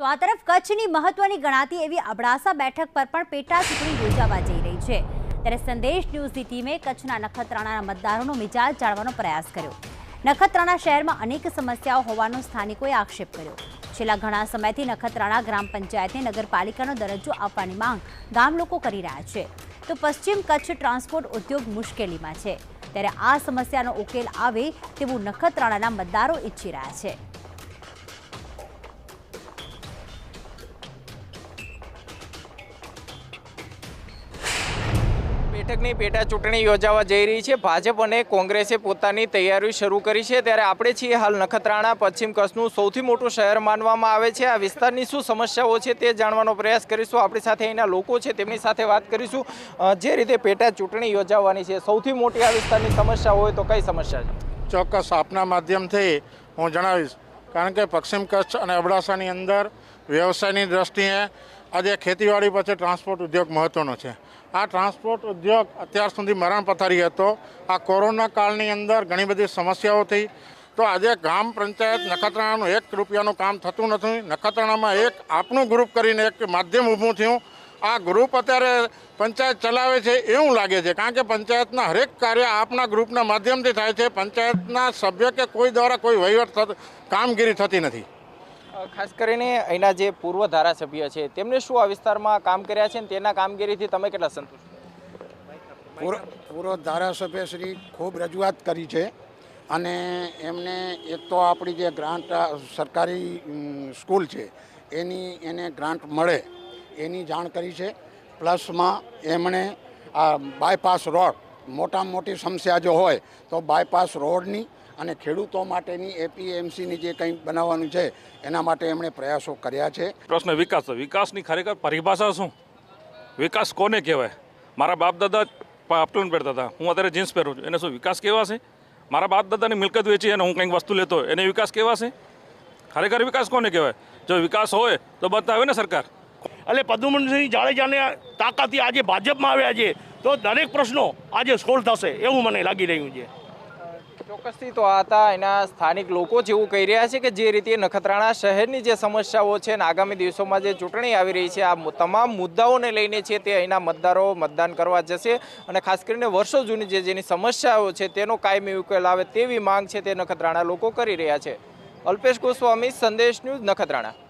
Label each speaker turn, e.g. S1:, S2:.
S1: તો આ તરફ કચ્છની મહત્વની ગણાતી એવી અબડાસા બેઠક પર પણ પેટા ચૂંટણી યોજાવા જઈ રહી છે। ત્યારે સંદેશ ન્યૂઝની ટીમે કચ્છના નખત્રાણાના મતદારોનો મિજાજ જાણવાનો પ્રયાસ કર્યો। નખત્રાણા શહેરમાં અનેક સમસ્યાઓ હોવાનો સ્થાનિકોએ આક્ષેપ કર્યો। છેલ્લા ઘણા સમયથી નખત્રાણા ગ્રામ પંચાયતને નગરપાલિકાનો દરજ્જો આપવાની માંગ ગામ લોકો કરી રહ્યા છે। તો પશ્ચિમ કચ્છ ટ્રાન્સપોર્ટ ઉદ્યોગ મુશ્કેલીમાં છે, ત્યારે આ સમસ્યાનો ઉકેલ આવે તેવું નખત્રાણાના મતદારો ઈચ્છી રહ્યા છે।
S2: બેઠકની પેટા ચૂંટણી યોજાવા જઈ રહી છે। ભાજપ અને કોંગ્રેસે પોતાની તૈયારી શરૂ કરી છે, ત્યારે આપણે છીએ હાલ નખત્રાણા પશ્ચિમ કચ્છનું સૌથી મોટું શહેર માનવામાં આવે છે। આ વિસ્તારની શું સમસ્યાઓ છે તે જાણવાનો પ્રયાસ કરીશું। આપણી સાથે અહીંના લોકો છે તેમની સાથે વાત કરીશું। જે રીતે પેટા ચૂંટણી યોજાવાની છે, સૌથી મોટી આ વિસ્તારની સમસ્યા હોય તો કઈ સમસ્યા છે?
S3: ચોક્કસ આપના માધ્યમથી હું જણાવીશ, કારણ કે પશ્ચિમ કચ્છ અને અબડાસાની અંદર વ્યવસાયની દ્રષ્ટિએ આજે ખેતીવાડી પછી ટ્રાન્સપોર્ટ ઉદ્યોગ મહત્ત્વનો છે। આ ટ્રાન્સપોર્ટ ઉદ્યોગ અત્યાર સુધી મરણ પથારી હતો। આ કોરોના કાળની અંદર ઘણી બધી સમસ્યાઓ થઈ, તો આજે ગ્રામ પંચાયત નખત્રાણાનું 1 રૂપિયાનું કામ થતું નથી। નખત્રાણામાં એક આપણું ગ્રુપ કરીને એક માધ્યમ ઊભું થયું। આ ગ્રુપ અત્યારે પંચાયત ચલાવે છે એવું લાગે છે, કારણ કે પંચાયતના હરેક કાર્ય આપના ગ્રુપના માધ્યમથી થાય છે। પંચાયતના સભ્ય કે કોઈ દ્વારા કોઈ વહીવટ કામગીરી થતી નથી।
S2: ખાસ કરીને અહીંના જે પૂર્વ ધારાસભ્ય છે તેમને શું આ વિસ્તારમાં કામ કર્યા છે, તેના કામગીરીથી તમે કેટલા સંતુષ્ટ?
S4: પૂર્વ ધારાસભ્ય શ્રી ખૂબ રજૂઆત કરી છે, અને એમને એક તો આપણી જે ગ્રાન્ટ સરકારી સ્કૂલ છે એને ગ્રાન્ટ મળે એની જાણ કરી છે। પ્લસમાં એમણે આ બાયપાસ રોડ, મોટામાં મોટી સમસ્યા જો હોય તો બાયપાસ રોડની અને ખેડૂતો માટેની એપીએમસીની જે કંઈ બનાવવાનું છે એના માટે એમણે પ્રયાસો કર્યા છે।
S5: પ્રશ્ન વિકાસની ખરેખર પરિભાષા શું? વિકાસ કોને કહેવાય? મારા બાપ દાદા પાપટૂન પહેરતા હતા, હું અત્યારે જીન્સ પહેરું છું, એને શું વિકાસ કહેવાશે? મારા બાપ દાદાની મિલકત વેચી અને હું કંઈક વસ્તુ લેતો હોય એને વિકાસ કહેવાશે? ખરેખર વિકાસ કોને કહેવાય? જો વિકાસ હોય તો બતાવે ને સરકાર।
S6: એટલે પદ્મસિંહ જાડેજાને તાકાતથી આજે ભાજપમાં આવ્યા છે તો દરેક પ્રશ્નો આજે સોલ્વ થશે એવું મને લાગી રહ્યું છે।
S2: ચોક્કસથી તો આ હતા એના સ્થાનિક લોકો જેવું કહી રહ્યા છે કે જે રીતે નખત્રાણા શહેરની જે સમસ્યાઓ છે અને આગામી દિવસોમાં જે ચૂંટણી આવી રહી છે, આ તમામ મુદ્દાઓને લઈને છે તે અહીંના મતદારો મતદાન કરવા જશે, અને ખાસ કરીને વર્ષો જૂની જેની સમસ્યાઓ છે તેનો કાયમી ઉકેલ આવે તેવી માંગ છે તે નખત્રાણા લોકો કરી રહ્યા છે। અલ્પેશ ગોસ્વામી, સંદેશ ન્યૂઝ, નખત્રાણા।